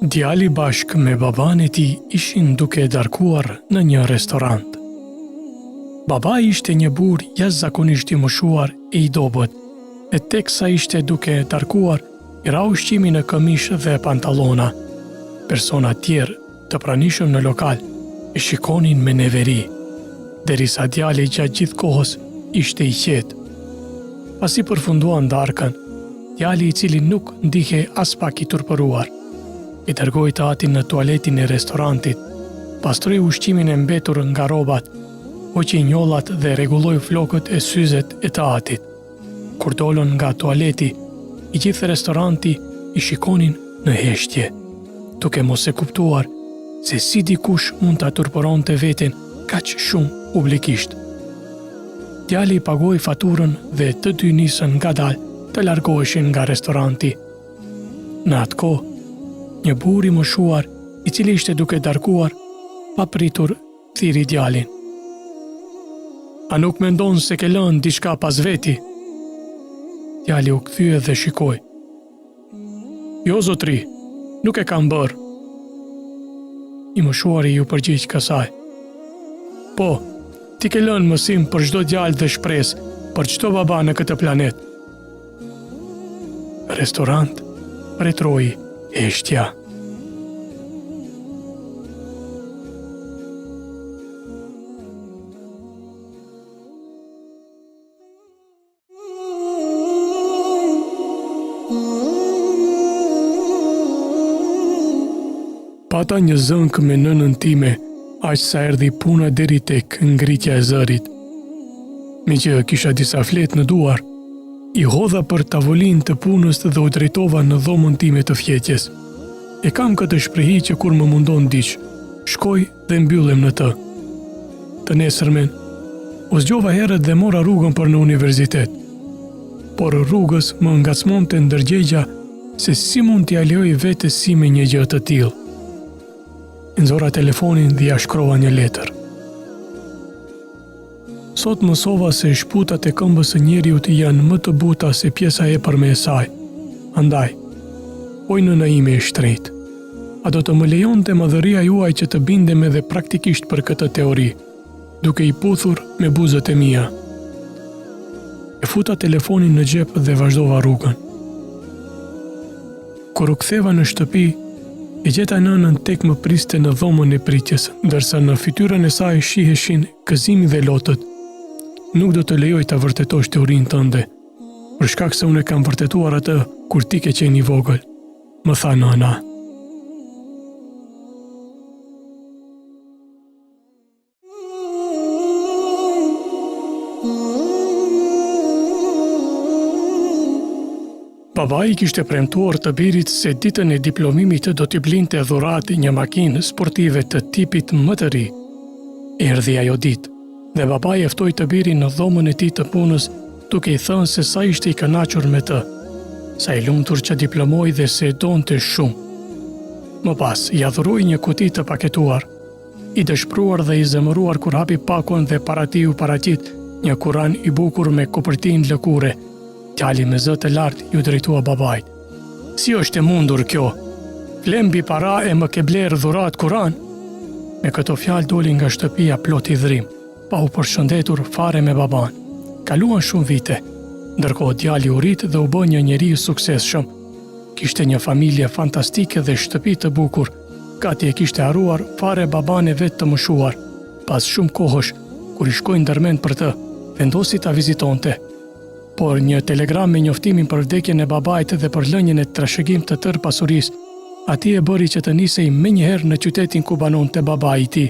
Djali bashkë me baban e tij ishin duke darkuar në një restorant. Babai ishte një burr jashtëzakonisht i moshuar e i dobët, e teksa ishte duke darkuar, i ra ushqimi në këmishë dhe pantallona. Persona tjerë të pranishëm në lokal e shikonin me neveri, derisa djali gjatë gjithë kohës ishte i qetë. Pasi përfunduan darkën, djali i cili nuk ndihe as pak i turpëruar, i dërgoi të atin në tualetin e restorantit, pastroi ushqimin e mbetur nga rrobat, hoqi njollat dhe rregulloi flokët e syzet e të atit. Kur dolën nga tualeti, i gjithë restoranti i shikonin në heshtje, duke mos e kuptuar se si dikush mund ta turpëronte veten kaq shumë publikisht. Djali i pagoi faturën dhe të dy nisën ngadalë të largoheshin nga restoranti. Në atë kohë, një burr i moshuar, i cili ishte duke darkuar, papritur thiri djalin. A nuk mendon se ke lënë diçka pas veti? Djali u kthye dhe shikoi. Jo zotri, nuk e kam bërë. I moshuari ju përgjigj kësaj. Po, ti ke lënë mësim për çdo djalë dhe shpresë, për çdo baba në këtë planet. Restorant retroi heshtja. Pata një zënk me nënën time, aq sa erdhi puna deri tek ngritja e zërit. Me që kisha disa fletë në duar, i hodha për tavolinë të punës dhe u drejtova në dhomën time të fjeqjes. E kam këtë shprehi që kur më mundon diç, shkoj dhe mbyllem në të. Të nesërmen, u zgjova herët dhe mora rrugën për në universitet. Por rrugës më ngacmonte ndërgjegja se si mund t'i lejoj vetes si me një gjë të tillë. Nxora telefonin dhe ja shkrova një letër. Sot mësova se shputat e këmbës së njeriut janë më të buta se pjesa e përme e saj. Andaj, oj nëna ime e shtrejtë, a do të më lejonte madhëria juaj që të bindem edhe praktikisht për këtë teori, duke i puthur me buzët e mia. E futa telefonin në xhep dhe vazhdova rrugën. Kur u ktheva në shtëpi, e gjeta nënën tek më priste në dhomën e pritjes, ndërsa në fytyrën e saj shiheshin gëzimi dhe lotët. Nuk do të lejoj ta vërtetosh teorinë tënde, për shkak se unë kam vërtetuar atë kur ti ke qenë i vogël, më tha nëna. Babai kishte premtuar të birit se ditën e diplomimit do t'i blinte dhuratë një makinë sportive të tipit më të ri. Erdhi ajo ditë dhe babai e ftoi të birin në dhomën e tij të punës, duke i thënë se sa ishte i kënaqur me të, sa i lumtur që diplomoi dhe se e donte shumë. Më pas, i adhuroi një kuti të paketuar, i dëshpëruar dhe i zemëruar kur hapi pakon dhe para tij u paraqit një Kuran i bukur me kopërtinë lëkure. Djali me zë të lartë ju drejtua babait. Si është e mundur kjo? Flem mbi para e më ke bler dhurat Kuran? Me këto fjalë doli nga shtëpia plot i dhrim, pa u përshëndetur fare me baban. Kaluan shumë vite, ndërkohë djali u rit dhe u bë një njeri i suksesshëm. Kishte një familje fantastike dhe shtëpi të bukur, gati e kishte harruar fare baban e vet të moshuar. Pas shumë kohësh, kur i shkoi ndërmend për të, vendosi ta vizitonte. Por një telegram me njoftimin për vdekjen e babait dhe për lënien e trashëgim të tërë pasurisë, ati e bëri që të nisej menjëherë në qytetin ku banonte babai i tij.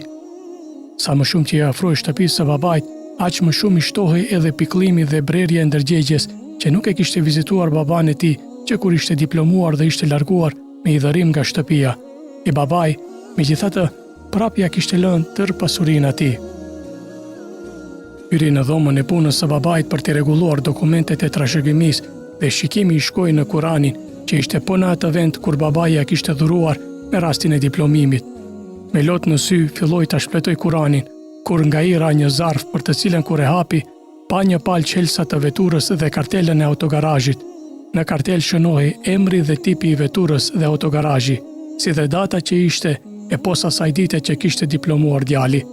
Sa më shumë që i afroi shtëpisë së babait, aq më shumë i shtohej edhe pikëllimi dhe brerja e ndërgjegjes që nuk e kishte vizituar baban e tij, që kur ishte diplomuar dhe ishte larguar me i dhërim nga shtëpia. E babai, megjithatë, prapë ja kishte lënë tërë pasurinë atij. Hyri në dhomën e punës së babait për t'i rregulluar dokumentet e trashëgimisë dhe shikimi i shkoi në Kuranin, që ishte po në atë vend kur babai ja kishte dhuruar me rastin e diplomimit. Me lot në sy filloi ta shpletoj Kuranin, kur nga i ra një zarf për të cilën kur e hapi, pa një palë qelsa të veturës dhe kartelën e autogarazhit. Në kartel shënohej emri dhe tipi i veturës dhe autogarazhi, si dhe data që ishte e posa saj dite që kishte diplomuar djali.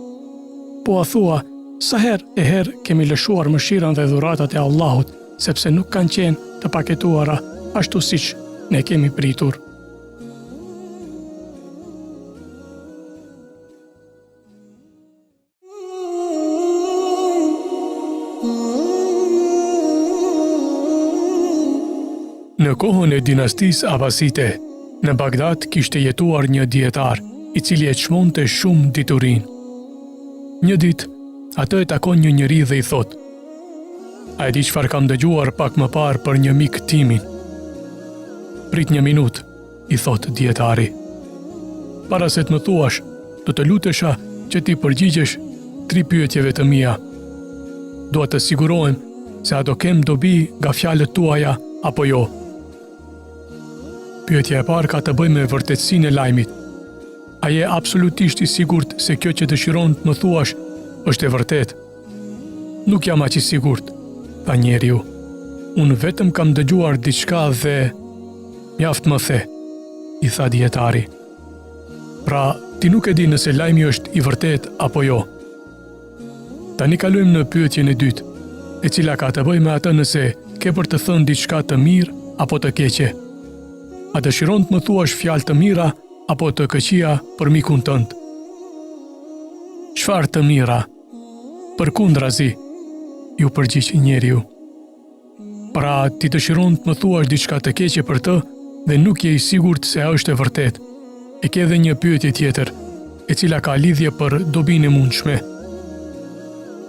Po a thua, sa herë e herë kemi lëshuar mëshirën dhe dhuratat e Allahut, sepse nuk kanë qenë të paketuara ashtu siç ne kemi pritur. Në kohën e dinastisë Abasite, në Bagdad kishte jetuar një dietar, i cili e çmonte shumë diturin. Një ditë, atë e takon një njeri dhe i thot: "A e di çfarë kam dëgjuar pak më parë për një mik timin?" "Prit një minutë," i thot dietari. "Para se të më thuash, do të lutesha që ti përgjigjesh 3 pyetjeve të mia. Dua të sigurohem se a do kem dobi nga fjalët tuaja apo jo." Pyetja e parë ka të bëjë me vërtetësinë e lajmit. A je absolutisht i sigurt se kjo që dëshiron të më thuash është e vërtet? "Nuk jam aq i sigurt," tha njeriu. "Unë vetëm kam dëgjuar diçka dhe..." "Mjaft më the," i tha dietari. "Pra, ti nuk e di nëse lajmi është i vërtet apo jo." Tani kalojmë në pyetjen e dytë, e cila ka të bëjë me atë nëse ke për të thënë diçka të mirë apo të keqe. A dëshiron të më thuash fjalë të mira apo të këqija për mikun tënd? "Çfarë të mira?" "Përkundrazi," ju përgjigj njeriu. "Pra, ti dëshiron të më thuash diçka të keqe për të dhe nuk je i sigurt se a është e vërtet. E ke edhe një pyetje tjetër, e cila ka lidhje për dobinë e mundshme.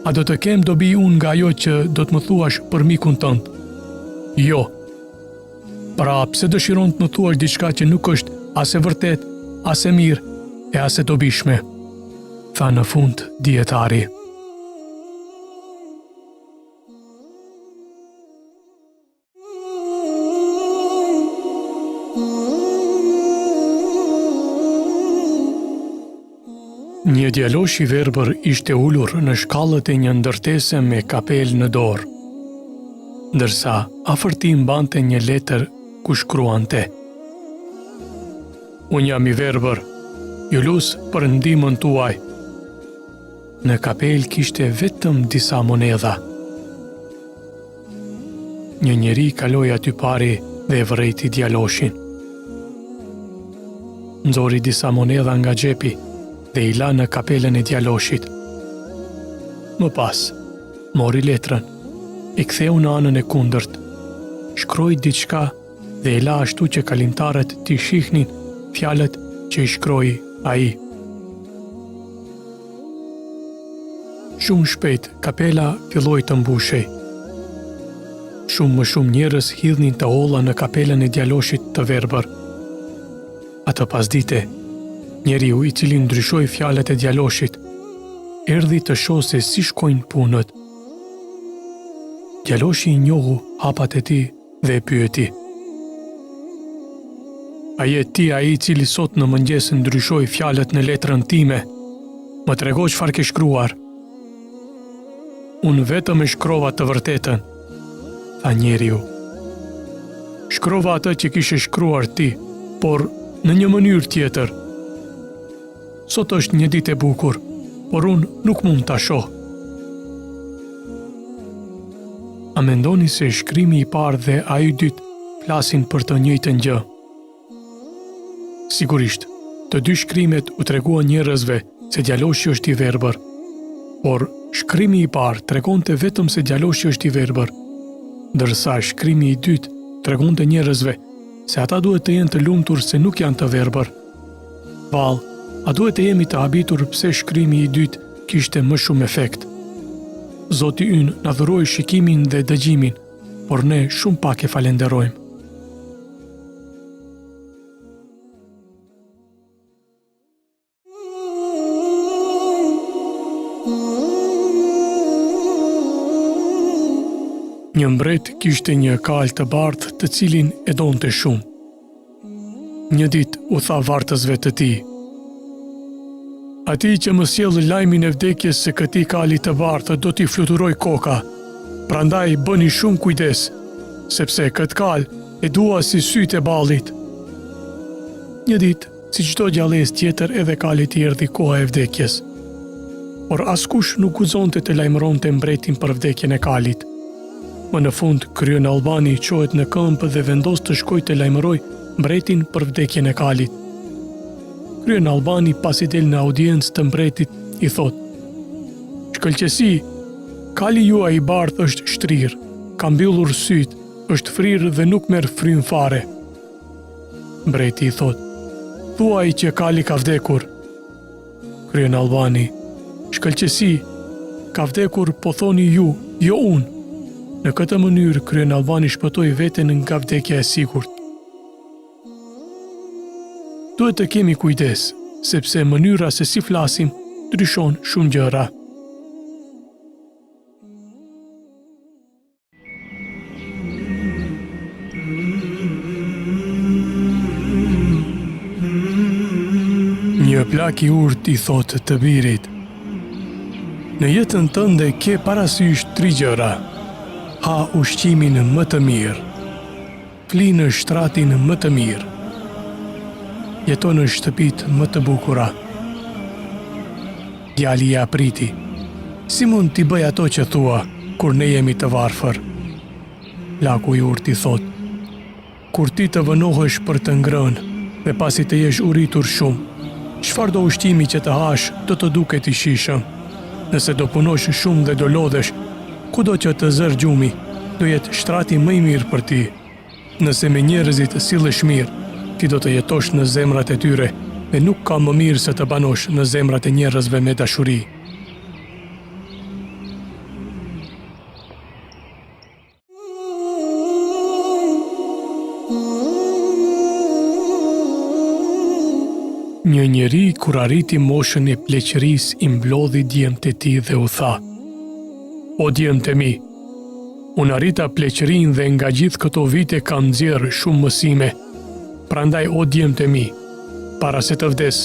A do të kem dobi unë nga ajo që do të më thuash për mikun tënd?" "Jo." "Pra, pse dëshiron të më thuash diçka që nuk është as e vërtet, as e mirë e as e dobishme?" tha në fund dietari. Një djalosh i verbër ishte ulur në shkallët e një ndërtese me kapel në dorë, ndërsa afër tij mbante një letër ku shkruante: "Unë jam i verbër, ju lus për ndihmën tuaj." Në kapel kishte vetëm disa monedha. Një njeri kaloi aty pari dhe e vërejti djaloshin. Nxori disa monedha nga xhepi dhe i la në kapelen e djaloshit. Më pas, mori letrën, e ktheu në anën e kundërt, shkroi diçka dhe e la ashtu që kalimtarët t'i shihnin fjalët që i shkroi ai. Shumë shpejt, kapela filloi të mbushej. Shumë më shumë njerëz hidhnin të olla në kapelen e djaloshit të verbër. Atë pasdite, njeriu i cili ndryshoi fjalët e djaloshit, erdhi të shohë se si shkojnë punët. Djaloshi i njohu hapat e tij dhe e pyeti: "A je ti ai i cili sot në mëngjes ndryshoi fjalët në letrën time? Më trego çfarë ke shkruar." "Unë vetëm e shkrova të vërtetën," tha njeriu. "Shkrova atë që kishe shkruar ti, por në një mënyrë tjetër. Sot është një ditë e bukur, por unë nuk mund ta shoh." A mendoni se shkrimi i parë dhe ai i dytë flasin për të njëjtën gjë? Sigurisht, të dy shkrimet u treguan njerëzve se djaloshi është i verbër, por shkrimi i parë tregonte vetëm se djaloshi është i verbër, ndërsa shkrimi i dytë tregonte njerëzve se ata duhet të jenë të lumtur se nuk janë të verbër. Vallë, a duhet të jemi të habitur pse shkrimi i dytë kishte më shumë efekt? Zoti ynë na dhuroi shikimin dhe dëgjimin, por ne shumë pak e falenderojmë. Një mbret kishte një kal të bardhë të cilin e donte shumë. Një ditë u tha vartësve të tij: "Ati që më sjell lajmin e vdekjes së këtij kali të bardhë do t'i fluturoj koka. Prandaj bëni shumë kujdes, sepse këtë kal e dua si sytë e ballit." Një ditë Si çdo gjallëz tjetër edhe Kalit i erdhi koha e vdekjes. Por askush nuk guxonte të lajmëronte mbretin për vdekjen e Kalit. Më në fund, kryen Albani qohet në këmbë dhe vendos të shkojë të lajmëroj mbretin për vdekjen e Kalit. Kryen Albani pasi del në audiencë të mbretit i thot: "Shkëlqesi, Kali juaj i bardh është shtrirë, ka mbyllur syt, është frirë dhe nuk merr frym fare." Mbreti i thot: "Thuaj që Kali ka vdekur." Kryen Albani: "Shkëlqesi, ka vdekur po thoni ju, jo unë." Në këtë mënyrë, kryen Albani shpëtoi veten nga vdekja e sigurt. Duhet të kemi kujdes, sepse mënyra se si flasim ndryshon shumë gjëra. Një plak i urtë i thotë të birit: "Në jetën tënde ke parasysh 3 gjëra. Ha ushqimin më të mirë, fli në shtratin më të mirë, jeto në shtëpit më të bukura." Djali i apriti: "Si mund t'i bëj ato që thua, kur ne jemi të varfër?" Plaku i urtë i thot: "Kur ti të vënohesh për të ngrënë dhe pasi të jesh uritur shumë, çfarë do ushqimi që të hash do të duket i shijshëm. Nëse do punosh shumë dhe do lodhesh, kudo që të zër gjumi, do jetë shtrati më i mirë për ti. Nëse me njerëzit sillesh mirë, ti do të jetosh në zemrat e tyre dhe nuk ka më mirë se të banosh në zemrat e njerëzve me dashuri." Një njeri kur arriti moshën e pleqërisë i mblodhi djemtë e tij dhe u tha: "O djemtë e mi, unë arrita pleqërinë dhe nga gjithë këto vite kam nxjerrë shumë mësime. Prandaj, o djemtë e mi, para se të vdes,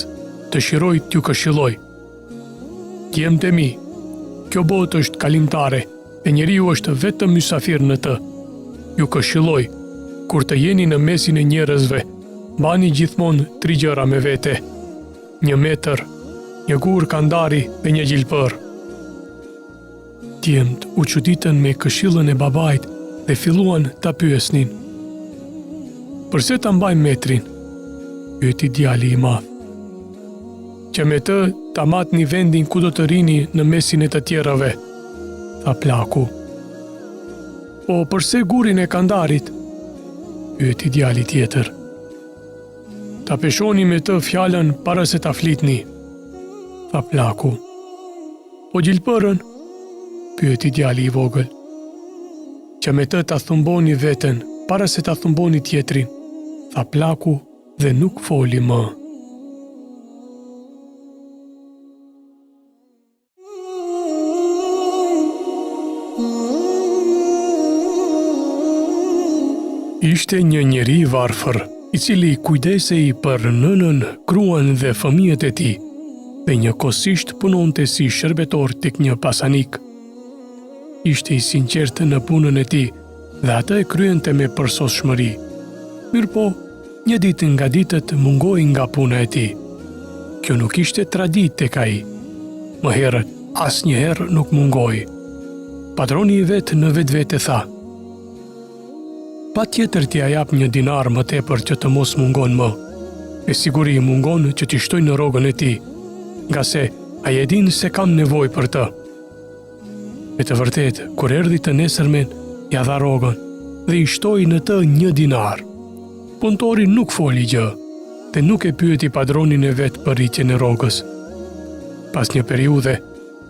dëshiroj t'ju këshilloj. Djemtë e mi, kjo botë është kalimtare e njeriu është vetëm mysafir në të. Ju këshilloj, kur të jeni në mesin e njerëzve, bani gjithmonë 3 gjëra me vete: 1 metër, 1 gur kandari dhe 1 gjilpër." Djemtë u çuditën me këshillën e babait dhe filluan ta pyesnin: "Përse ta mbajmë metrin?" pyeti djali i madh. "Që me të ta matni vendin ku do të rini në mesin e të tjerave," tha plaku. "Po përse gurin e kandarit?" pyeti djali tjetër. "Ta peshoni me të fjalën para se ta flitni," tha plaku. "Po gjilpërën?" pyeti djali i vogël. "Që me të ta thumboni veten para se ta thumboni tjetrin," tha plaku dhe nuk foli më. Ishte një njeri varfër, i cili kujdesej për nënën, gruan dhe fëmijët e tij, dhe njëkohësisht punonte si shërbetor tek një pasanik. Ishte i sinqertë në punën e tij dhe atë e kryente me përsosshmëri. Mirëpo, një ditë nga ditët mungoi nga puna e tij. Kjo nuk ishte traditë tek ai. Më herët, asnjëherë nuk mungoi. Patroni i vet në vetvete tha: "Patjetër t'ia jap 1 dinar më tepër që të mos mungon më. Me siguri mungon që t'i shtoj në rrogën e tij, nga se ai e din se kam nevojë për të." Me të vërtetë, kur erdhi të nesërmen, ja dha rrogën dhe i shtoi në të 1 dinar. Punëtori nuk foli gjë dhe nuk e pyeti padronin e vet për rritjen e rrogës. Pas një periudhe,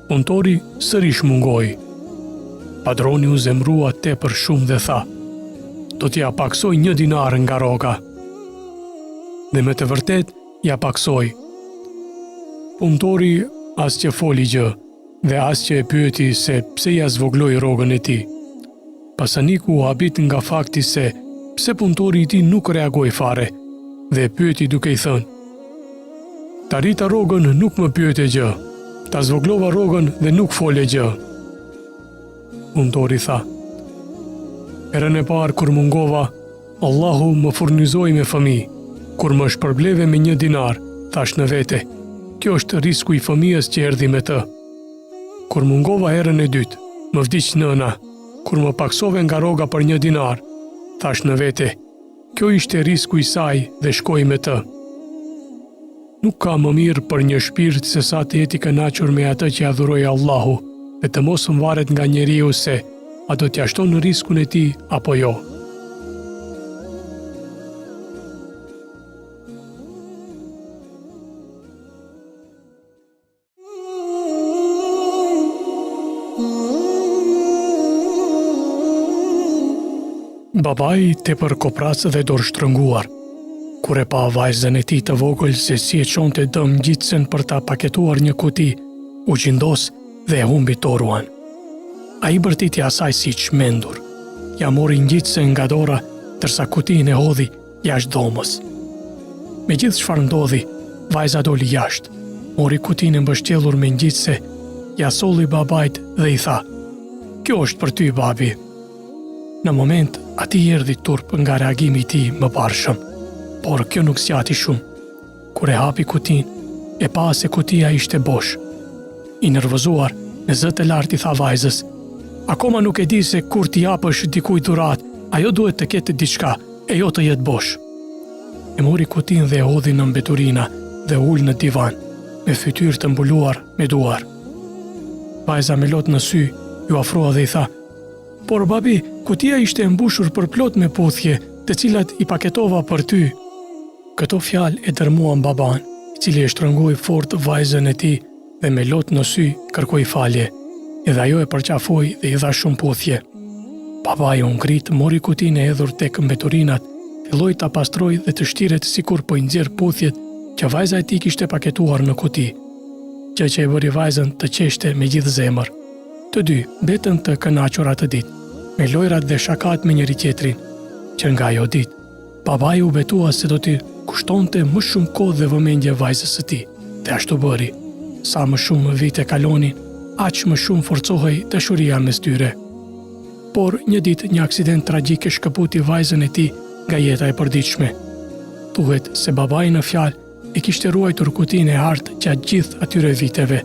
punëtori sërish mungoi. Padroni u zemrua tepër shumë dhe tha: "Do t'ja paksoj 1 dinar nga rroga." Dhe me të vërtet ja paksoi. Punëtori as që foli gjë dhe as që e pyeti se pse ja zvogloi rrogën e tij. Pasaniku u habit nga fakti se pse punëtori i tij nuk reagoi fare dhe e pyeti duke i thënë: "Ta rrita rrogën nuk më pyete gjë, ta zvoglova rrogën dhe nuk fole gjë." Punëtori tha: "Herën e parë kur mungova, Allahu më furnizoi me fëmijë, Kur më shpërbleve me 1 dinar, thash në vete, kjo është risku i fëmijës që erdhi me të. Kur mungova herën e dytë, më vdiq nëna. Kur më paksove nga rroga për 1 dinar, thash në vete, kjo ishte risku i saj dhe shkoj me të. Nuk ka më mirë për një shpirt se sa të jeti kënaqur me atë që adhuroj Allahu dhe të mos varet nga njeriu se a do t'ja shton riskun e tij apo jo. Babai tepër kopras dhe dorë shtrënguar. Kur e pa vajzën e tij të vogël se si e çonte dëm ngjitsen për ta paketuar një kuti, u qindos dhe e humbi toruan. Ai bërtiti asaj si çmendur. Ja mori ngjitsen nga dora, tërsa kutin e hodhi jashtë dhomës. Me gjithë çfarë ndodhi, vajza doli jashtë, mori kutin e mbështjellur me ngjitse, ja solli babait dhe i tha: "Kjo është për ty, babi." Në moment, ati erdhi turp nga reagimi i tij më parshëm, por kjo nuk zgjati shumë. Kur e hapi kutin, e pa se kutia ishte bosh. I nervozuar, me zë të lartë i tha vajzës: "Akoma nuk e di se kur t'i japësh dikujt dhuratë, ajo duhet të ketë diçka, e jo të jetë bosh." E mori kutin dhe e hodhi në mbeturina dhe ul në divan, me fytyrë të mbuluar me duar. Vajza me lot në sy, ju afrua dhe i tha: "Por babi, kutia ishte mbushur për plot me puthje, të cilat i paketova për ty." Këto fjalë e dërmuan baban, i cili e shtrëngoi fort vajzën e tij dhe me lot në sy kërkoi falje, edhe ajo e përqafoi dhe i dha shumë puthje. Babai u ngrit, mori kutinë e hedhur tek mbeturinat, filloi ta pastroi dhe të shtiret sikur po i nxjerr puthjet që vajza e tij kishte paketuar në kuti. Gjë që e bëri vajzën të qeshte me gjithë zemër. Të dy betën të kënaqur atë ditë, me lojrat dhe shakat me njëri tjetrin, që nga ajo ditë, babai u betua se do t'i kushtonte më shumë kohë dhe vëmendje vajzës së tij, dhe ashtu bëri. Sa më shumë vite kalonin, aq më shumë forcohej dashuria mes tyre. Por një ditë një aksident tragjik e shkëputi vajzën e tij nga jeta e përditshme. Thuhet se babai në fjalë e kishte ruajtur kutinë e hartë gjatë gjithë atyre viteve.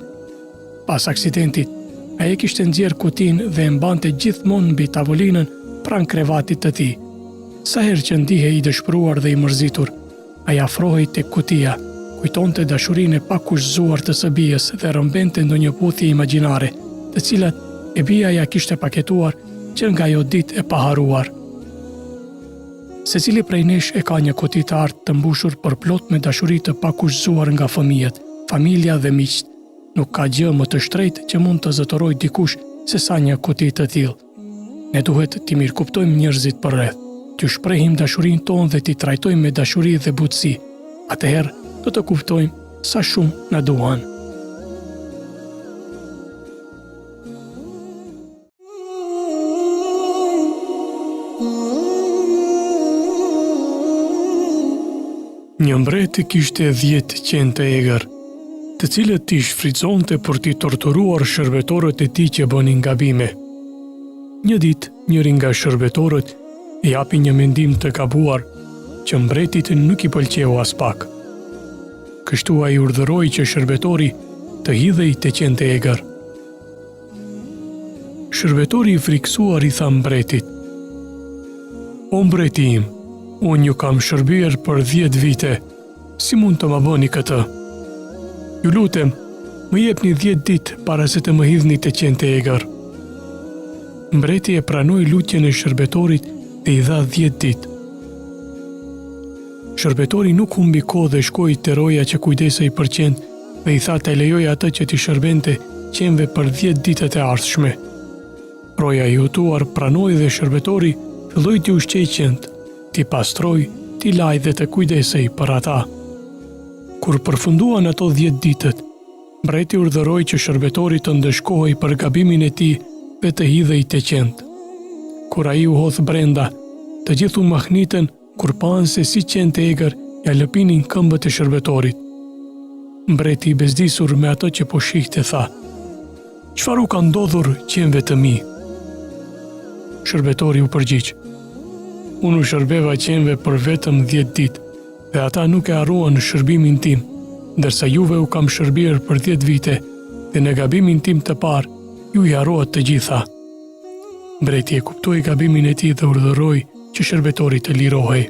Pas aksidentit, ai e kishte nxjerr kutinë dhe e mbante gjithmonë mbi tavolinën pranë krevatit të tij. Sa herë që ndihej i dëshpëruar dhe i mërzitur, ai afrohej tek kutia, kujtonte dashurinë e pakushzuar të së bijës dhe rrëmbente ndonjë puthje imagjinare, të cilat e bija ja kishte paketuar që nga ajo ditë e paharuar. Secili prej nesh e ka një kuti të artë të mbushur për plot me dashuri të pakushzuar nga fëmijët, familja dhe miqt. Nuk ka gjë më të shtrejtë që mund të zëtëroj dikush se sa një kuti të tillë. Ne duhet t'i mirëkuptojmë njerëzit përreth, t'ju shprehim dashurinë tonë dhe t'i trajtojmë me dashuri dhe butësi. Atëherë do të kuptojmë sa shumë na duan. Një mbret kishte 10 qenë të egër, të cilët t'i shfrytëzonte për t'i torturuar shërbetorët e tij që bënin gabime. Një ditë, njëri nga shërbetorët i japi një mendim të gabuar që mbretit nuk i pëlqeu as pak. Kështu ai urdhëroi që shërbetori të hidhej te qenë të egër. Shërbetori i friksuar i tha mbretit: "O mbreti im, unë ju kam shërbyer për 10 vite, si mund të më bëni këtë? Ju lutem, më jepni 10 ditë para se të më hidhni te qenë të egër." Mbreti e pranoi lutjen e shërbetorit dhe i dha 10 ditë. Shërbetori nuk humbi kohë dhe shkoi te roja që kujdesej për qenë dhe i tha të lejoj atë që t'i shërbente qenëve për 10 ditët e ardhshme. Roja i hutuar pranoi dhe shërbetori filloi t'i ushqej qenët, t'i pastroi, t'i laj dhe të kujdesej për ata. Kur përfunduan ato 10 ditët, mbreti urdhëroi që shërbetori të ndëshkohej për gabimin e tij dhe të hidhej te qenët. Kur ai u hodh brenda, të gjithë u mahnitën kur panë se si qenë të egër ja lëpinin këmbët e shërbetorit. Mbreti i bezdisur me ato që po shihte tha: "Çfarë u ka ndodhur qenëve të mi?" Shërbetori u përgjigj: "Unë u shërbeva qenëve për vetëm 10 ditë, dhe ata nuk e harruan shërbimin tim, ndërsa juve u kam shërbyer për 10 vite dhe në gabimin tim të parë ju i harruat të gjitha. Mbreti e kuptoi gabimin e tij dhe urdhëroi që shërbetori të lirohej.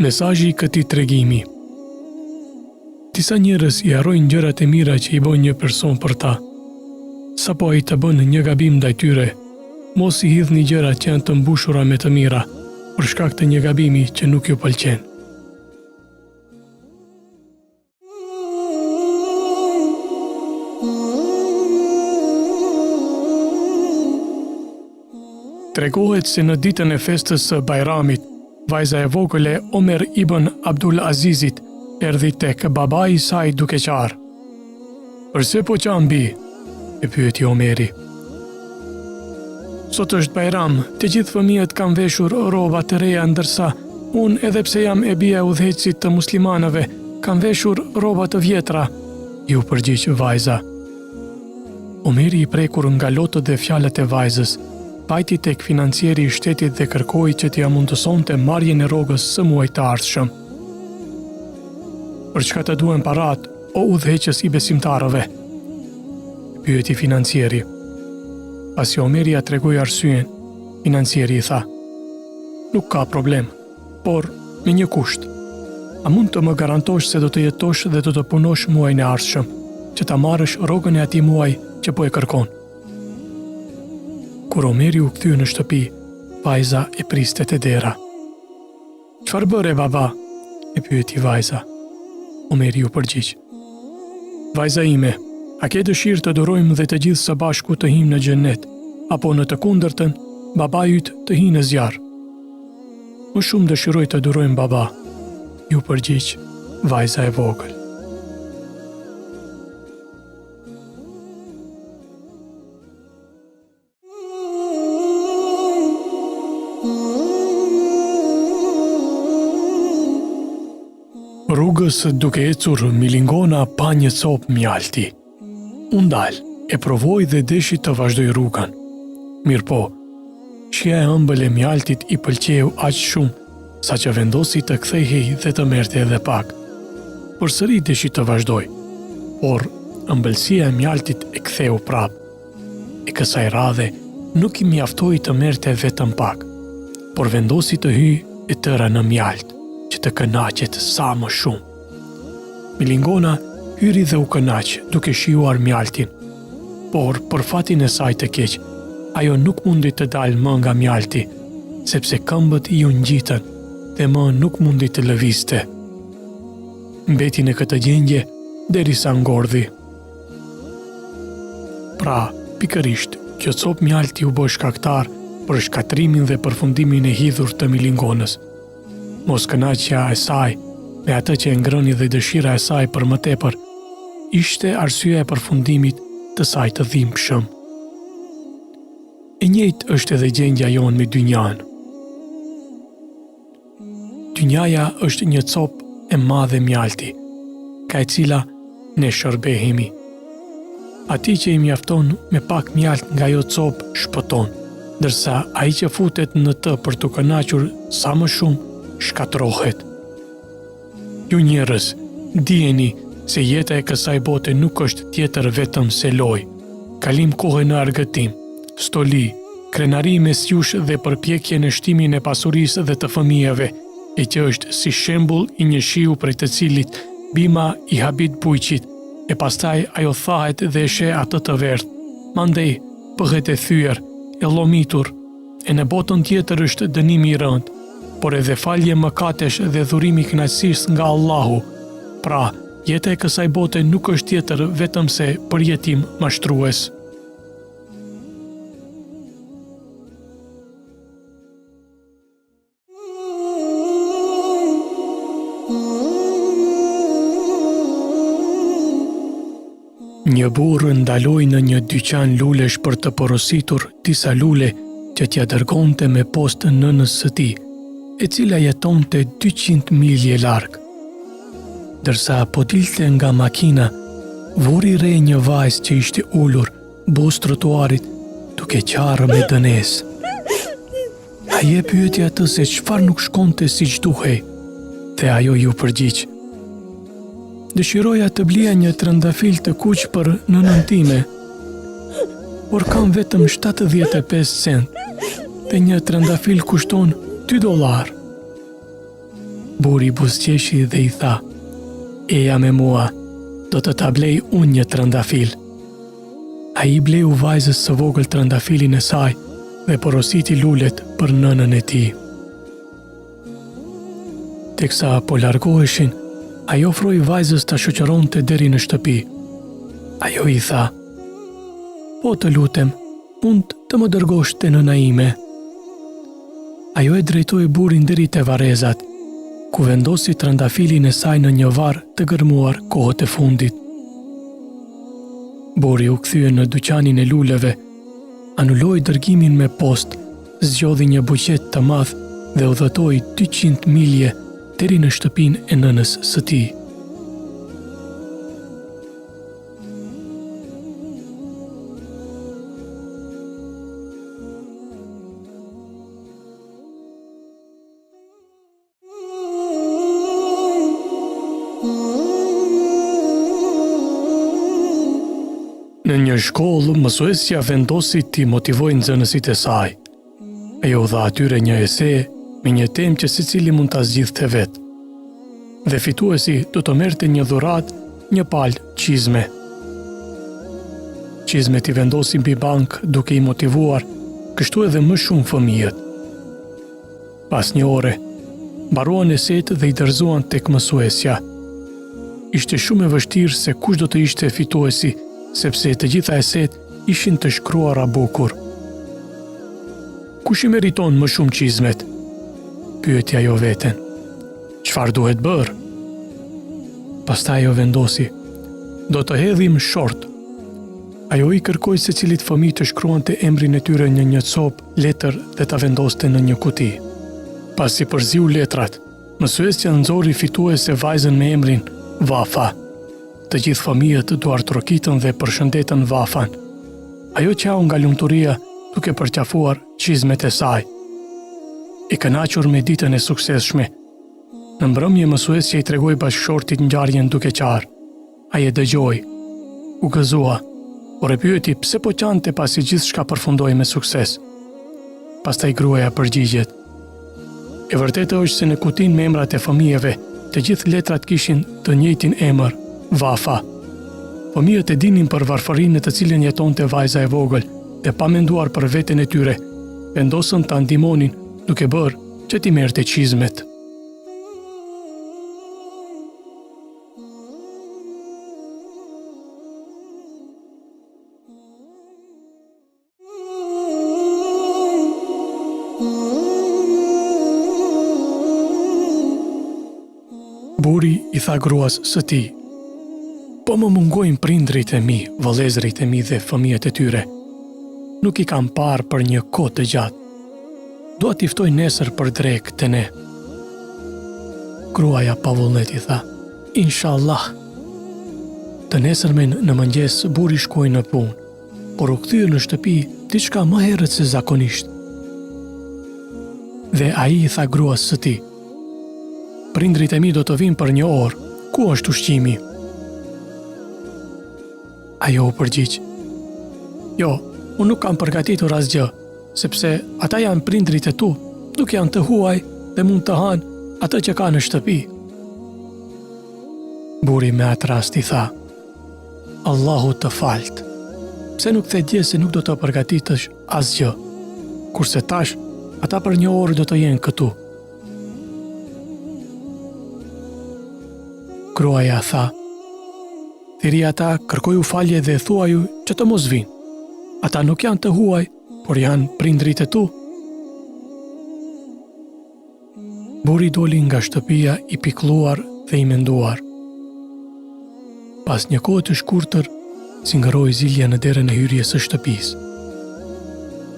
Mesazhi i këtij tregimi. Disa njerëz i harrojnë gjërat e mira që i bën një person për ta. Sapo ai të bën një gabim ndaj tyre, mos i hidhni gjërat që janë të mbushura me të mira, për shkak të një gabimi që nuk ju pëlqen. Tregohet se në ditën e festës së Bajramit, vajza e vogël e Omer ibn Abdul Azizit erdhi tek babai i saj duke qarë. "Përse po qan bi?" e pyeti Omeri. "Sot është Bajram, të gjithë fëmijët kanë veshur rroba të reja, ndërsa unë, edhe pse jam e bia e udhëheqësit të muslimanëve, kanë veshur rroba të vjetra", ju përgjigj vajza. Omeri, i prekur nga lotët dhe fjalët e vajzës, pajti tek financieri i shtetit dhe kërkoi që t'ia mundësonte marrjen e rrogës së muajit të ardhshëm. "Për çka të duhen parat, o udhëheqës i besimtarëve?" pyeti financieri. Pasi Omeri ja tregoi arsyen, financieri i tha: "Nuk ka problem, por me një kusht. A mund të më garantosh se do të jetosh dhe do të punosh muajin e ardhshëm, që ta marrësh rrogën e atij muaji që po e kërkon?" Kur Omeri u kthye në shtëpi, vajza e priste te dera. "Çfarë bëre baba?" e pyeti vajza. Omeri u përgjigj: "Vajza ime, a ke dëshirë të durojmë dhe të gjithë së bashku të him në xhenet, apo në të kundërtën, baba yt të hi në zjarr?" "Më shumë dëshiroj të durojmë baba", ju përgjigj vajza e vogël. Rrugës duke ecur, Milingona pa një copë mjalti. U ndal, e provoi dhe deshi të vazhdoj rrugën. Mirëpo, shija e ëmbël e mjaltit i pëlqeu aq shumë, sa që vendosi të kthehej dhe të merrte edhe pak. Përsëri deshi të vazhdoj, por ëmbëlsia e mjaltit e ktheu prap. E kësaj radhe nuk i mjaftoi të merrte vetëm pak, por vendosi të hyjë e tëra në mjalt, që të kënaqet sa më shumë. Milingona hyri dhe u kënaq duke shijuar mjaltin, por për fatin e saj të keq, ajo nuk mundi të dalë më nga mjalti, sepse këmbët i u ngjitën dhe më nuk mundi të lëvizte. Mbeti në këtë gjendje derisa ngordhi. Pra, pikërisht, kjo copë mjalti u bë shkaktar për shkatrimin dhe përfundimin e hidhur të Milingonës. Moskënaqja e saj me atë që e ngrëni dhe dëshira e saj për më tepër, ishte arsyeja e përfundimit të saj të dhimbshëm. E njëjtë është edhe gjendja jonë me dynjan. Dynjaja është një copë e madhe mjalti, ka e cila ne shërbehemi. Ati që i mjafton me pak mjalt nga jo copë shpëton, ndërsa ai që futet në të për të kënaqur sa më shumë, shkatrohet. Ju njerëz, dijeni se jeta e kësaj bote nuk është tjetër vetëm se lojë, kalim kohe në argëtim, stoli, krenari mes jush dhe përpjekje në shtimin e pasurisë dhe të fëmijëve, e që është si shembull i një shiu prej të cilit bima i habit bujqit, e pastaj ajo thahet dhe e sheh atë të verdh, mandej bëhet e thyer, e llomitur, e në botën tjetër është dënimi i rënd, por edhe falje mëkatesh dhe dhurimi kënaqësisë nga Allahu. Pra, jeta e kësaj bote nuk është tjetër vetëm se përjetim mashtrues. Një burrë ndaloi në një dyqan lulesh për të porositur disa lule që t'ja dërgonte me postë nënës së tij, e cila jetonte 200 milje larg. Dërsa po dilte nga makina, vuri re një vajzë që ishte ulur buz trotuarit duke qarë me dënesë. Ai e pyeti atë se çfarë nuk shkonte siç duhej, dhe ajo ju përgjigj: dëshiroja të blija një trëndafil të kuq për nënën time, por kam vetëm 75 cent, dhe një trëndafil kushton $2. Buri buzëqeshi dhe i tha: eja me mua, do të ta blej unë një trëndafil. Ai bleu vajzës së vogël trëndafilin e saj dhe porositi lulet për nënën e tij. Teksa po largoheshin, ai ofroi vajzës ta shoqëronte deri në shtëpi. Ajo i tha: po të lutem, mund të më dërgosh te nëna ime. Ajo e drejtoi burin deri te varrezat, ku vendosi trëndafilin e saj në një varr të gërmuar kohët e fundit. Buri u kthye në dyqanin e luleve, anuloi dërgimin me postë, zgjodhi një buqet të madh dhe udhëtoi 200 milje deri në shtëpinë e nënës së tij. Në një shkollë, mësuesja vendosi t'i motivojë nxënësit e saj. Ajo dha atyre një ese me një temë që secili mund ta zgjidhte vetë. Dhe fituesi do të merrte një dhuratë, një palë çizme. Çizmet i vendosin mbi bank duke i motivuar, kështu edhe më shumë fëmijët. Pas një ore, mbaruan eset dhe i dorëzuan tek mësuesja. Ishte shumë e vështirë se kush do të ishte fituesi, sepse të gjitha eset ishin të shkruara bukur. Kush i meriton më shumë çizmet? Pyeti ajo veten. Çfarë duhet bërë? Pastaj ajo vendosi: do të hedhim short. Ajo i kërkoi secilit fëmijë të shkruante emrin e tyre në një copë letër dhe ta vendoste në një kuti. Pasi përziu letrat, mësuesja nxori fituese vajzën me emrin Vafa. Të gjithë fëmijët duar trokitën dhe përshëndetën Vafan. Ajo qau nga lumturia duke përqafuar çizmet e saj. I kënaqur me ditën e suksesshme, në mbrëmje mësuesja i tregoi bashkëshortit ngjarjen duke qarë. Ai e dëgjoi, u gëzua, por e pyeti pse po qante pasi gjithçka përfundoi me sukses. Pastaj gruaja përgjigjet: e vërtetë është se në kutinë me emrat e fëmijëve, të gjithë letrat kishin të njëjtin emër, Vafa. Fëmijët e dinin për varfërinë në të cilën jetonte vajza e vogël dhe pa menduar për veten e tyre, vendosën ta ndihmonin duke bërë që t'i merrte çizmet. Buri i tha gruas së tij: po më mungojnë prindrit e mi, vëllezërit e mi dhe fëmijët e tyre. Nuk i kam parë për një kohë të gjatë. Dua t'i ftoj nesër për drekë te ne. Gruaja pa vullnet i tha: inshallah. Të nesërmen në mëngjes buri shkoi në punë, por u kthye në shtëpi diçka më herët se zakonisht. Dhe ai i tha gruas së tij: prindrit e mi do të vinë për një orë, ku është ushqimi? Ajo u përgjigj: jo, unë nuk kam përgatitur asgjë, sepse ata janë prindrit e tu, nuk janë të huaj dhe mund të hanë atë që ka në shtëpi. Buri me atë rast i tha: Allahu të falt, pse nuk the dje se nuk do të përgatitësh asgjë, kurse tash ata për një orë do të jenë këtu. Gruaja tha: thiri ata, kërkoju falje dhe thuaju që të mos vinë. Ata nuk janë të huaj, por janë prindrit e tu. Buri doli nga shtëpia i pikëlluar dhe i menduar. Pas një kohë të shkurtër, zingëroi zilja në derën e hyrjes së shtëpisë.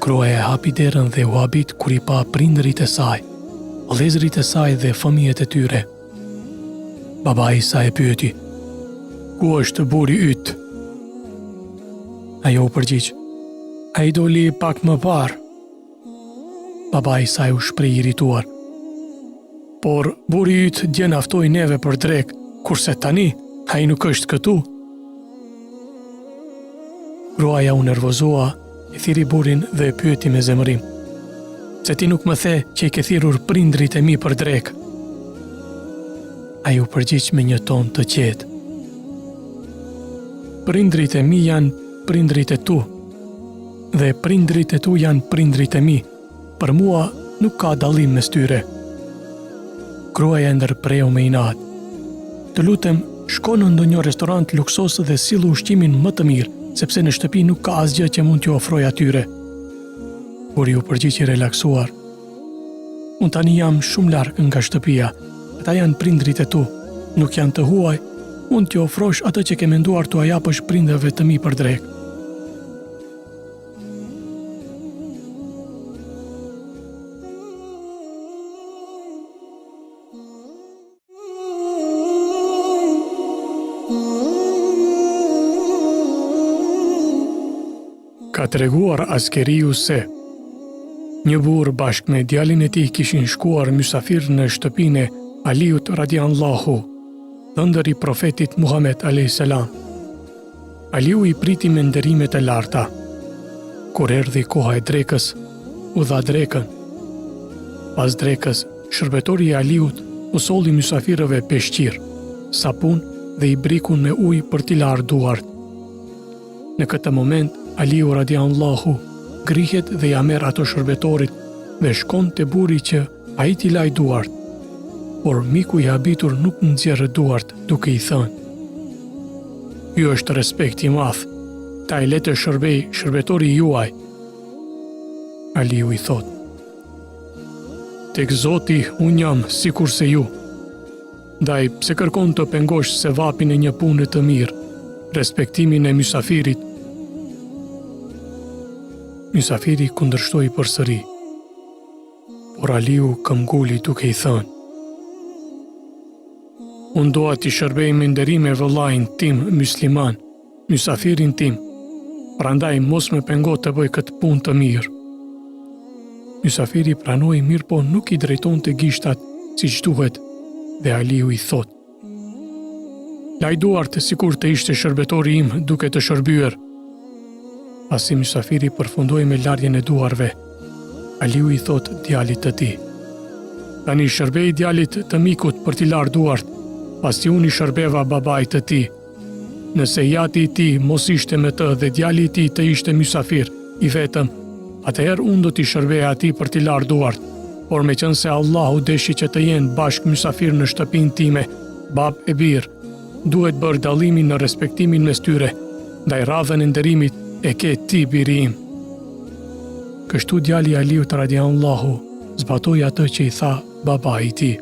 Gruaja e hapi derën dhe u habit kur i pa prindërit e saj, vëllezërit e saj dhe fëmijët e tyre. Babai i saj e pyeti: ku është buri yt? Ajo u përgjigj: ai doli pak më parë. Babai i saj u shpreh i irrituar. Por burri yt dje na ftoi neve për drek, kurse tani ai nuk është këtu. Gruaja u nervozoa, i thiri burrin dhe e pyeti me zemërim. Se ti nuk më the që i ke thirrur prindrit e mi për drek? Ai u përgjigj me një ton të qetë. Prindrit e mi janë prindrit e tu, dhe prindrit e tu janë prindrit e mi. Për mua nuk ka dallim mes tyre. Gruaja ndërpreu me inat. Të lutem, shko në ndonjë restorant luksos dhe sillu ushqimin më të mirë, sepse në shtëpi nuk ka asgjë që mund t'ju ofroj atyre. Burri u përgjigj i relaksuar. Unë tani jam shumë larg nga shtëpia. Ata janë prindrit e tu, nuk janë të huaj. Mund t'ju ofrosh atë që ke menduar t'u japësh prindërve të mi për drek. Ka treguar Askeriu se një burr bashkë me djalin e tij kishin shkuar mysafir në shtëpinë e Aliut radiallahu, dhëndër i profetit Muhammed a.s. Aliu i priti me nderime të larta. Kur erdhi koha e drekës, u dha drekën. Pas drekës, shërbetori i Aliut u solli mysafirëve peshqir, sapun dhe i brikun me ujë për t'i larë duart. Në këtë moment, Aliu radiallahu grihet dhe ja merr ato shërbetorit dhe shkon te burri që ai t'i laj duart. Por miku i habitur nuk nxjerrë duart duke i thënë: "Ky është respekt i madh, ta i le të shërbej shërbetori juaj." Aliu i thot: "Tek Zoti unë jam sikurse ju. Ndaj pse kërkon të pengosh se vapin e një pune të mirë, respektimin e mysafirit?" Mysafiri kundërshtoi përsëri, por Aliu këmbguli duke i thënë: "Unë doa t'i shërbej me nderime vëllain tim musliman, mysafirin tim, prandaj mos më pengo të bëj këtë punë të mirë." Mysafiri pranoi, mirë po nuk i drejtonte gishtat siç duhet, dhe Aliu i thot: "Laj duart sikur të ishte shërbetori im duke të shërbyer." Pasi mysafiri përfundoi me larjen e duarve, Aliu i thot djalit të tij: "Tani shërbej djalit të mikut për t'i larë duart, pasi unë i shërbeva babait të tij. Nëse jati i tij mos ishte me të dhe djali i tij të ishte mysafir i vetëm, atëherë unë do t'i shërbej atij për t'i larë duart, por meqense Allahu deshi që të jenë bashkë mysafir në shtëpinë time, bab e birë, duhet bërë dallimin në respektimin mes tyre, ndaj radhën e nderimit e ke ti biri im." Kështu djali i Aliut radiallahu zbatoi atë që i tha babai i tij.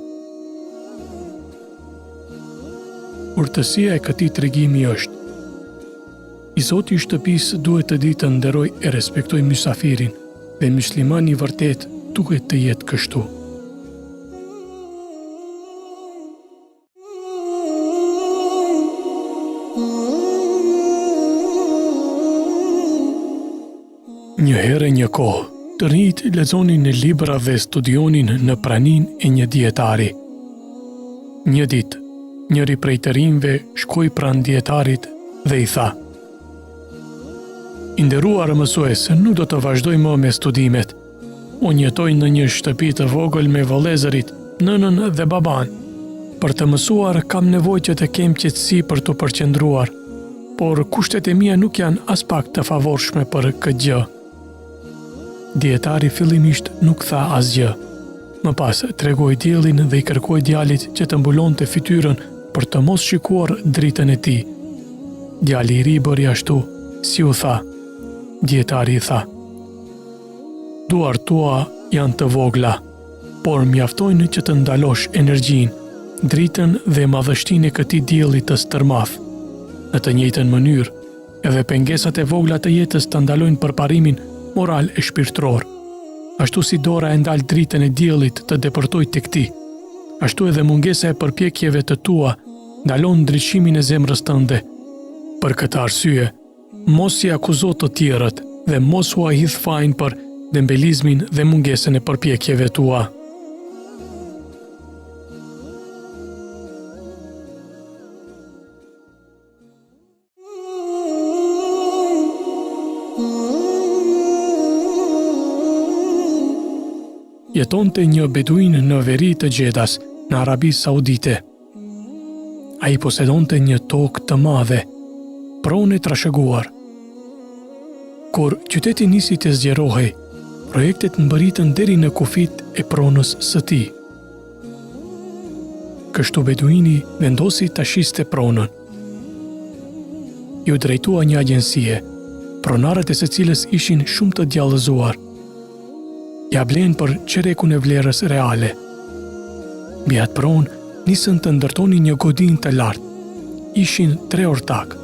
Urtësia e këtij tregimi është: i Zoti i shtëpisë duhet të ditë të nderoj e respektoj mysafirin, dhe muslimani i vërtet duhet të jetë kështu. Një herë e një kohë, të rinjt lexonin në libra dhe studionin në praninë e një dietari. Një ditë, njëri prej të rinjve shkoi pranë dietarit dhe i tha: "I nderuar mësues, nuk do të vazhdoj më me studimet. Unë jetoj në një shtëpi të vogël me vëllezërit, nënën dhe baban. Për të mësuar kam nevojë që të kem qetësi për të përqendruar, por kushtet e mia nuk janë as pak të favorshme për këtë gjë." Dietari fillimisht nuk tha asgjë. Më pas tregoi diellin dhe i kërkoi djalit që të mbulonte fytyrën për të mos shikuar dritën e tij. Djali i ri bëri ashtu si u tha. Dietari i tha: "Duart tua janë të vogla, por mjaftojnë që të ndalosh energjinë, dritën dhe madhështinë e këtij dielli të stërmadh. Në të njëjtën mënyrë, edhe pengesat e vogla të jetës të ndalojnë përparimin moral e shpirtëror. Ashtu si dora e ndal dritën e diellit të depërtoj tek ti, ashtu edhe mungesa e përpjekjeve të tua ndalon ndriçimin e zemrës tënde. Për këtë arsye, mos i akuzo të tjerët dhe mos u ahidh fajin për dembelizmin dhe mungesën e përpjekjeve tua. Jetonte një beduin në veri të Gjedas, në Arabi Saudite. Ai posedonte një tokë të madhe, pronë e trashëguar. Kur qyteti nisi të zgjerohej, projektet mbërritën deri në kufit e pronës së tij. Kështu beduini vendosi ta shiste pronën. Ju drejtua një agjencie, pronarët e së cilës ishin shumë të djallëzuar. Ja blen për çerekun e vlerës reale. Mbi atë pronë nisën të ndërtonin një godinë të lartë. Ishin 3 ortak.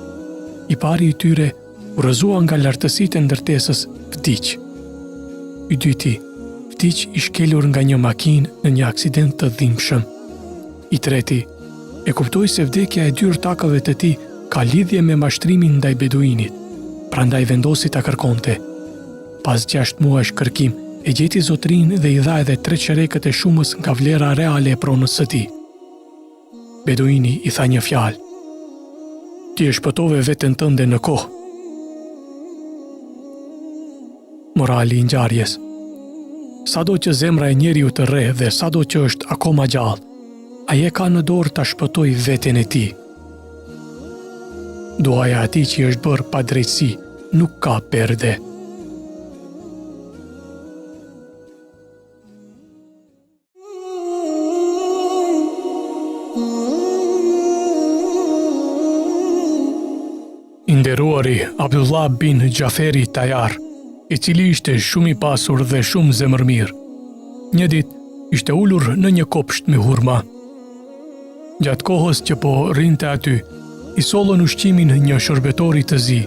I pari i tyre u rrëzua nga lartësitë e ndërtesës vdiq. I dyti vdiq i shkelur nga një makinë në një aksident të dhimbshëm. I treti e kuptoi se vdekja e 2 ortakëve të tij ka lidhje me mashtrimin ndaj beduinit, prandaj vendosi ta kërkonte. Pas 6 muajsh kërkim, e gjeti zotrin dhe i dha edhe 3 çerekët e shumës nga vlera reale e pronës së tij. Beduini i tha një fjalë. Ti e shpëtove veten tënde në kohë. Morali i ngjarjes. Sado që zemra e njeriu të rre dhe sado që është akoma gjallë, ai e ka në dorë ta shpëtojë veten e tij. Duaja e atij që është bërë pa drejtësi nuk ka perde. Nderuari Abdullah bin Gjaferi Tajar, i cili ishte shumë i pasur dhe shumë zemërmirë. Një ditë ishte ulur në një kopsht me hurma. Gjatë kohës që po rrinte aty, i sollën ushqimin një shërbetori të zi,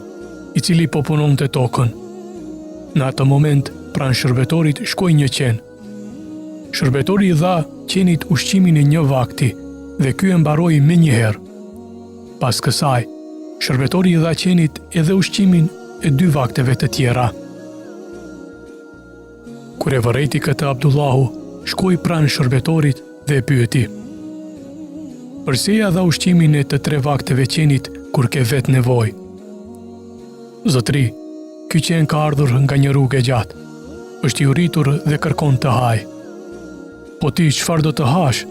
i cili po punonte tokën. Në atë moment, pranë shërbetorit shkoi një qen. Shërbetori i dha qenit ushqimin e një vakti dhe ky e mbaroi menjëherë. Pas kësaj, shërbetori i dha qenit edhe ushqimin e 2 vakteve të tjera. Kur e vërejti këtë Abdullahu, shkoi pranë shërbetorit dhe e pyeti. Përse ja dha ushqimin e të 3 vakteve qenit kur ke vetë nevojë? Zotri, ky qen ka ardhur nga një rrugë e gjatë. Është i uritur dhe kërkon të hajë. Po ti çfarë do të hash?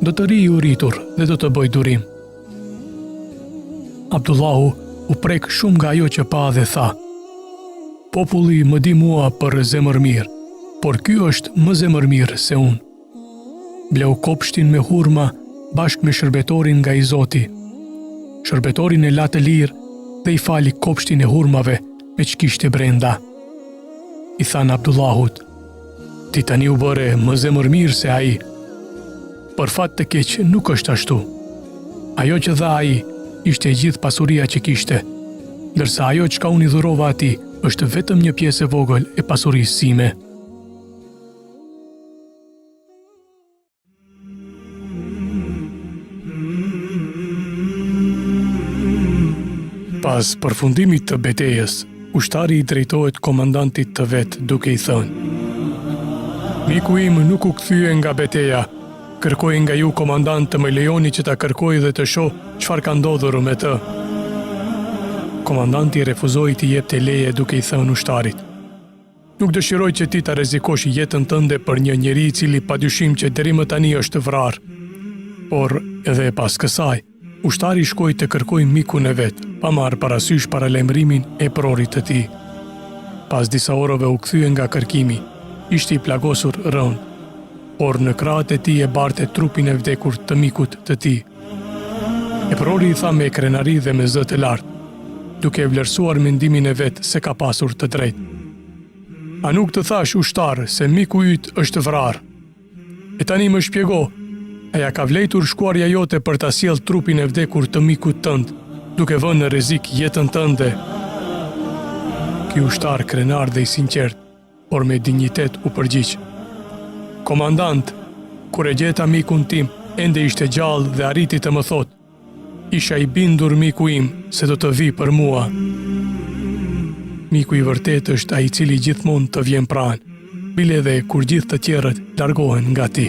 Do të ri i uritur dhe do të bëj durim. Abdullahu u prek shumë nga ajo që pa dhe tha. Populli më di mua për zemër mirë, por ky është më zemër mirë se unë. Bleu kopshtin me hurma bashkë me shërbetorin nga i Zoti. Shërbetorin e la të lirë dhe i fali kopshtin e hurmave me që kishte brenda. I thanë Abdullahut, ti tani u bëre më zemër mirë se ai. Për fat të keq nuk është ashtu. Ajo që dha ai ishte e gjithë pasuria që kishte, ndërsa ajo çka unë i dhurova atij është vetëm një pjesë e vogël e pasurisë sime. Pas përfundimit të betejës, ushtari i drejtohet komandantit të vet duke i thënë: Miku im nuk u kthye nga beteja. Kërkoj nga ju, komandant, të më lejoni që ta kërkoj dhe të shoh çfarë ka ndodhur me të. Komandanti refuzoi t'i jepte leje duke i thënë ushtarit: Nuk dëshiroj që ti ta rrezikosh jetën tënde për një njeri i cili padyshim që deri më tani është vrarë. Por edhe pas kësaj, ushtari shkoi të kërkojë mikun e vet, pa marrë parasysh paralajmërimin e prorit të tij. Pas disa orëve u kthye nga kërkimi. Ishte i plagosur rënd, por në krahët e tij e barte trupin e vdekur të mikut të tij. E prori i tha me krenari dhe me zë të lartë, duke vlerësuar mendimin e vet se ka pasur të drejtë. A nuk të thash, ushtar, se miku yt është vrarë? E tani më shpjego, a ja ka vlejtur shkuarja jote për ta sjellë trupin e vdekur të mikut tënd, duke vënë në rrezik jetën tënde? Ky ushtar krenar dhe i sinqert, por me dinjitet u përgjigj: Komandant, kur e gjeta mikun tim, ende ishte gjallë dhe arriti të më thotë: Isha i bindur miku im se do të vi për mua. Miku i vërtet është ai i cili gjithmonë të vjen pranë, bile edhe kur gjithë të tjerët largohen nga ti.